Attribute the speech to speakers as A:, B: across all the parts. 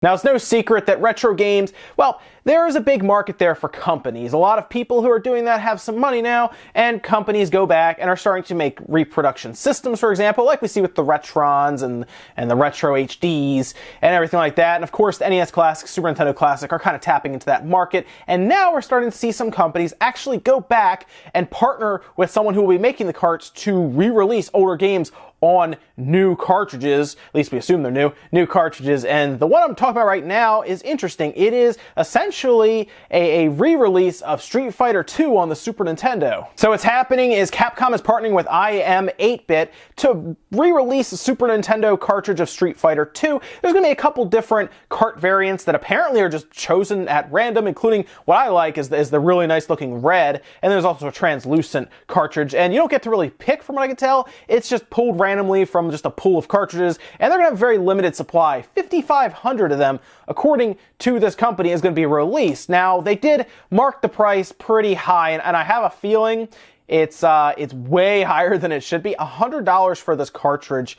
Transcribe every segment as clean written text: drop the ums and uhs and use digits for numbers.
A: Now, it's no secret that retro games, well, there is a big market there for companies. A lot of people who are doing that have some money now, and companies go back and are starting to make reproduction systems, for example, like we see with the Retrons and the Retro HDs and everything like that. And of course, the NES Classic, Super Nintendo Classic are kind of tapping into that market. And now we're starting to see some companies actually go back and partner with someone who will be making the carts to re-release older games on new cartridges. At least we assume they're new cartridges. And the one I'm talking about right now is interesting. It is essentially a re-release of Street Fighter 2 on the Super Nintendo. So what's happening is Capcom is partnering with IM 8-Bit to re-release a Super Nintendo cartridge of Street Fighter 2. There's going to be a couple different cart variants that apparently are just chosen at random, including what I like is the really nice looking red, and there's also a translucent cartridge, and you don't get to really pick from what I can tell. It's just pulled randomly from just a pool of cartridges, and they're going to have a very limited supply. 5,500 of them, according to this company, is going to be released. Now, they did mark the price pretty high, and I have a feeling it's way higher than it should be. $100 for this cartridge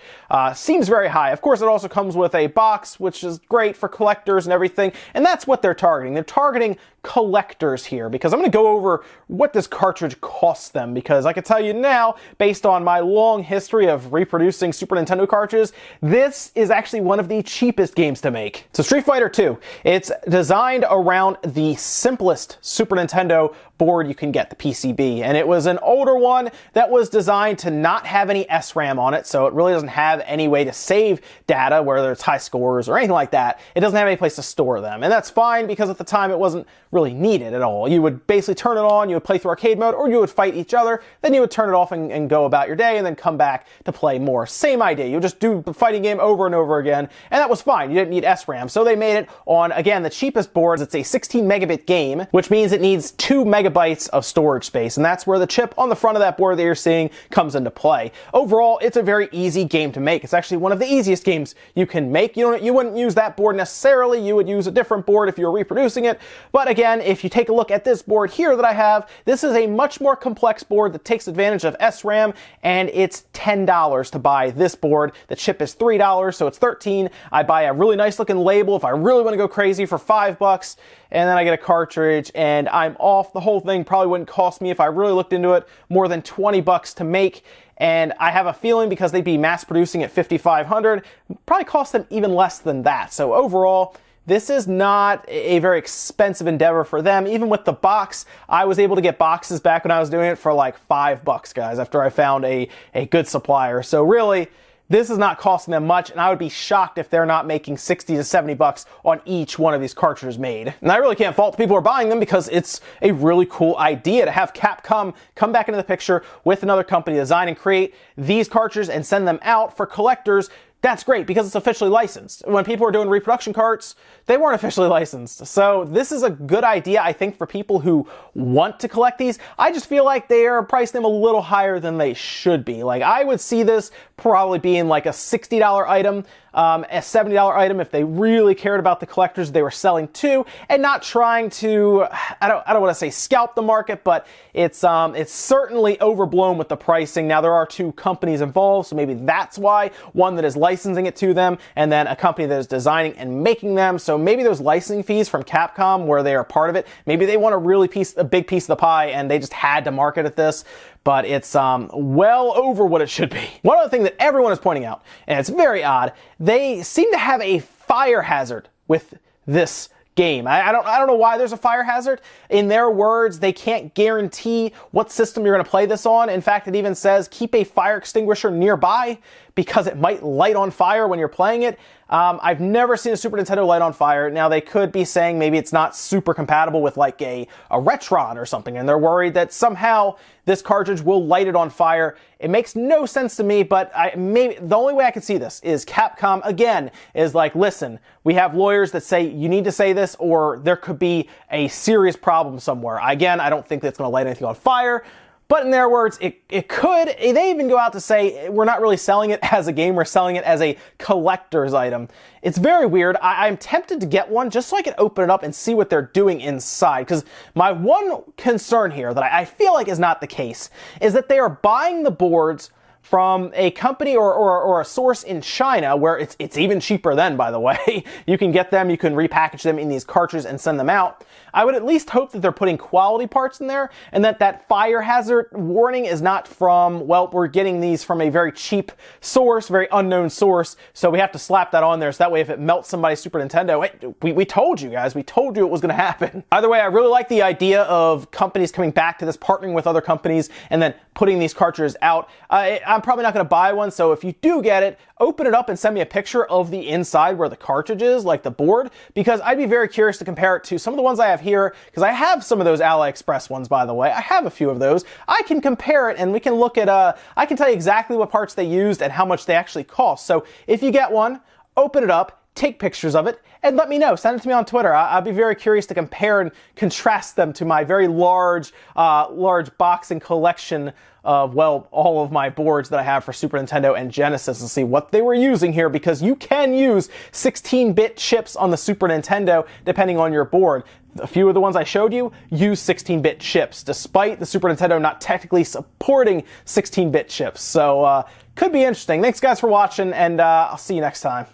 A: seems very high. Of course, it also comes with a box, which is great for collectors and everything, and that's what they're targeting. They're targeting collectors here, because I'm going to go over what this cartridge costs them, because I can tell you now, based on my long history of reproducing Super Nintendo cartridges, this is actually one of the cheapest games to make. So Street Fighter 2, it's designed around the simplest Super Nintendo board you can get, the PCB, and it was an older one that was designed to not have any SRAM on it, so it really doesn't have any way to save data, whether it's high scores or anything like that. It doesn't have any place to store them, and that's fine, because at the time it wasn't really needed at all. You would basically turn it on, you would play through arcade mode, or you would fight each other, then you would turn it off and go about your day, and then come back to play more. Same idea. You would just do the fighting game over and over again, and that was fine. You didn't need SRAM, so they made it on, again, the cheapest boards. It's a 16 megabit game, which means it needs 2 megabytes of storage space, and that's where the chip on the front of that board that you're seeing comes into play. Overall, it's a very easy game to make. It's actually one of the easiest games you can make. You wouldn't use that board necessarily. You would use a different board if you were reproducing it, but again, if you take a look at this board here that I have, this is a much more complex board that takes advantage of SRAM, and it's $10 to buy this board. The chip is $3, so it's $13. I buy a really nice looking label if I really want to go crazy for $5, and then I get a cartridge, and I'm off. The whole thing probably wouldn't cost me, if I really looked into it, more than $20 to make. And I have a feeling, because they'd be mass producing at 5,500, probably cost them even less than that. So overall, this is not a very expensive endeavor for them. Even with the box, I was able to get boxes back when I was doing it for like $5, guys, after I found a good supplier. So really, this is not costing them much, and I would be shocked if they're not making 60 to 70 bucks on each one of these cartridges made. And I really can't fault the people who are buying them, because it's a really cool idea to have Capcom come back into the picture with another company, design and create these cartridges and send them out for collectors. That's great, because it's officially licensed. When people were doing reproduction carts, they weren't officially licensed. So this is a good idea, I think, for people who want to collect these. I just feel like they are pricing them a little higher than they should be. Like, I would see this probably being like a $60 item, a $70 item if they really cared about the collectors they were selling to, and not trying to, I don't want to say scalp the market, but it's certainly overblown with the pricing. Now, there are 2 companies involved, so maybe that's why. One that is licensing it to them, and then a company that is designing and making them. So maybe those licensing fees from Capcom, where they are part of it, maybe they want a big piece of the pie, and they just had to market at this. But it's well over what it should be. One other thing that everyone is pointing out, and it's very odd, they seem to have a fire hazard with this game. I don't know why there's a fire hazard. In their words, they can't guarantee what system you're going to play this on. In fact, it even says keep a fire extinguisher nearby, because it might light on fire when you're playing it. I've never seen a Super Nintendo light on fire. Now, they could be saying maybe it's not super compatible with like a Retron or something, and they're worried that somehow this cartridge will light it on fire. It makes no sense to me, but maybe the only way I can see this is Capcom, again, is like, listen, we have lawyers that say you need to say this, or there could be a serious problem somewhere. Again, I don't think that's going to light anything on fire. But in their words, it could. They even go out to say, we're not really selling it as a game, we're selling it as a collector's item. It's very weird. I'm tempted to get one just so I can open it up and see what they're doing inside. Because my one concern here that I feel like is not the case is that they are buying the boards from a company or a source in China, where it's even cheaper then, by the way. You can get them, you can repackage them in these cartridges and send them out. I would at least hope that they're putting quality parts in there, and that fire hazard warning is not from, well, we're getting these from a very cheap source, very unknown source, so we have to slap that on there, so that way if it melts somebody's Super Nintendo, hey, we told you guys, we told you it was going to happen. Either way, I really like the idea of companies coming back to this, partnering with other companies, and then putting these cartridges out. I'm probably not going to buy one, so if you do get it, open it up and send me a picture of the inside where the cartridge is, like the board, because I'd be very curious to compare it to some of the ones I have here, because I have some of those AliExpress ones, by the way. I have a few of those. I can compare it, and we can look at, I can tell you exactly what parts they used and how much they actually cost. So if you get one, open it up, take pictures of it, and let me know. Send it to me on Twitter. I'd be very curious to compare and contrast them to my very large box and collection of, well, all of my boards that I have for Super Nintendo and Genesis, and see what they were using here, because you can use 16-bit chips on the Super Nintendo depending on your board. A few of the ones I showed you use 16-bit chips, despite the Super Nintendo not technically supporting 16-bit chips. So, could be interesting. Thanks guys for watching, and I'll see you next time.